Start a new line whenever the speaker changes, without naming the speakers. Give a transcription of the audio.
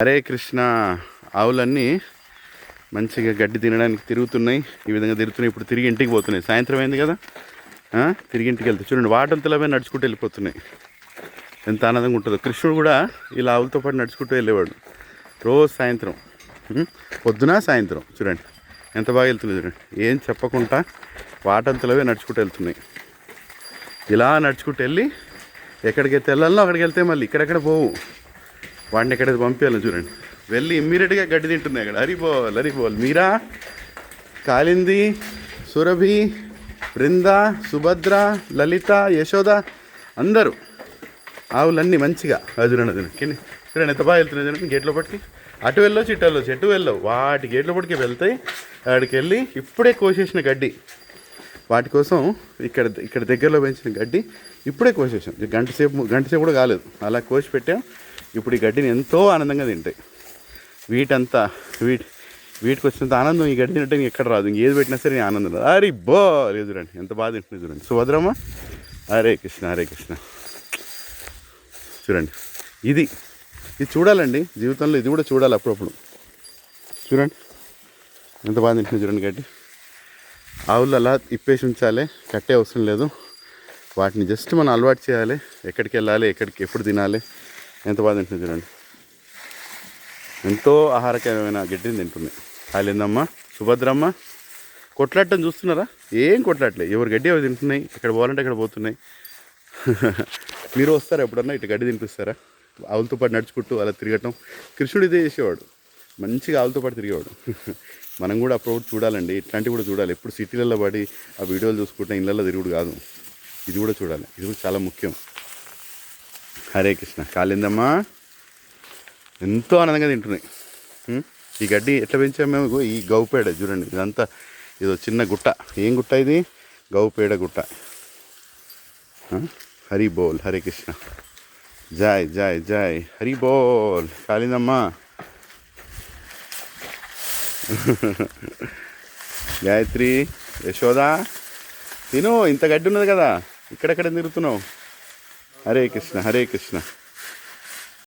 హరే కృష్ణ. ఆవులన్నీ మంచిగా గడ్డి తినడానికి తిరుగుతున్నాయి. ఈ విధంగా తిరుగుతున్నాయి. ఇప్పుడు తిరిగి ఇంటికి పోతున్నాయి. సాయంత్రం అయింది కదా, తిరిగి ఇంటికి వెళ్తాయి. చూడండి, వాటంతలవే నడుచుకుంటూ వెళ్ళిపోతున్నాయి. ఎంత ఆనందంగా ఉంటుందో. కృష్ణుడు కూడా ఇలా ఆవులతో పాటు నడుచుకుంటూ వెళ్ళేవాడు రోజు సాయంత్రం, పొద్దున సాయంత్రం. చూడండి ఎంత బాగా వెళ్తున్నాయి. చూడండి, ఏం చెప్పకుండా వాటంతలవే నడుచుకుంటూ వెళ్తున్నాయి. ఇలా నడుచుకుంటూ వెళ్ళి ఎక్కడికైతే వెళ్ళాలో అక్కడికి వెళ్తే మళ్ళీ ఇక్కడెక్కడ పోవు. వాడిని ఎక్కడైతే పంపించాలి చూడండి, వెళ్ళి ఇమ్మీడియట్గా గడ్డి తింటున్నాయి అక్కడ. హరిబోల్ మీరా, కాలింది, సురభి, బృంద, సుభద్ర, లలిత, యశోద అందరూ ఆవులన్నీ మంచిగా చూడండి. చూడండి ఎంత బాగా వెళ్తున్నాయి. చూడండి గేట్లో పట్టుకి అటు వెళ్ళొచ్చు, ఇటు వెళ్ళొచ్చు, ఎటు వెళ్ళవు. వాటి గేట్లో పట్టుకి వెళ్తాయి. అక్కడికి వెళ్ళి ఇప్పుడే కోసేసిన గడ్డి వాటి కోసం ఇక్కడ దగ్గరలో పెంచిన గడ్డి ఇప్పుడే కోసేసాం. గంట సేపు కూడా కాలేదు, అలా కోసి పెట్టాం. ఇప్పుడు ఈ గడ్డిని ఎంతో ఆనందంగా తింటాయి. వీటికి వచ్చినంత ఆనందం ఈ గడ్డి తింటే ఎక్కడ రాదు. ఇంకేది పెట్టినా సరే ఆనందం రాదు. అరే బో లేదు, చూడండి ఎంత బాగా తింటుంది. చూడండి సుభద్రమ్మ, హరే కృష్ణ హరే కృష్ణ. చూడండి, ఇది చూడాలండి జీవితంలో, ఇది కూడా చూడాలి అప్పుడప్పుడు. చూడండి ఎంత బాగా తింటుంది. చూడండి గడ్డి. ఆవులు అలా ఇప్పేసి ఉంచాలి, కట్టే అవసరం లేదు. వాటిని జస్ట్ మనం అలవాటు చేయాలి. ఎక్కడికి వెళ్ళాలి, ఎప్పుడు తినాలి. ఎంత బాగా తింటుంది. చూడండి ఎంతో ఆహారకరమైన గడ్డిని తింటుంది. కాలిందమ్మ, సుభద్రమ్మ కొట్లాడటం చూస్తున్నారా? ఏం కొట్లాడలేదు. ఎవరు గడ్డి ఎవరు తింటున్నాయి. ఎక్కడ పోవాలంటే అక్కడ పోతున్నాయి. మీరు వస్తారా ఎప్పుడన్నా ఇటు గడ్డి తినిపిస్తారా? ఆవులతో పాటు నడుచుకుంటూ అలా తిరగటం. కృష్ణుడు ఇదే చేసేవాడు, మంచిగా ఆవులతో పాటు తిరిగేవాడు. మనం కూడా అప్పుడు చూడాలండి, ఇట్లాంటివి కూడా చూడాలి. ఎప్పుడు సిటీలలో పడి ఆ వీడియోలు చూసుకుంటే ఇళ్ళల్లో తిరుగుడు కాదు. ఇది కూడా చూడాలి, ఇది కూడా చాలా ముఖ్యం. హరే కృష్ణ. కాలిందమ్మా ఎంతో ఆనందంగా తింటున్నాయి. ఈ గడ్డి ఎట్లా పెంచాము మేము? ఈ గౌపేడ చూడండి, ఇదంతా ఇదో చిన్న గుట్ట. ఏం గుట్ట ఇది? గౌపేడ గుట్ట. హరి బోల్, హరే కృష్ణ. జై జై జై హరి బోల్. కాలిందమ్మా, గాయత్రి, యశోద తిను. ఇంత గడ్డి ఉన్నది కదా, ఇక్కడెక్కడ తిరుగుతున్నావు? హరే కృష్ణ హరే కృష్ణ.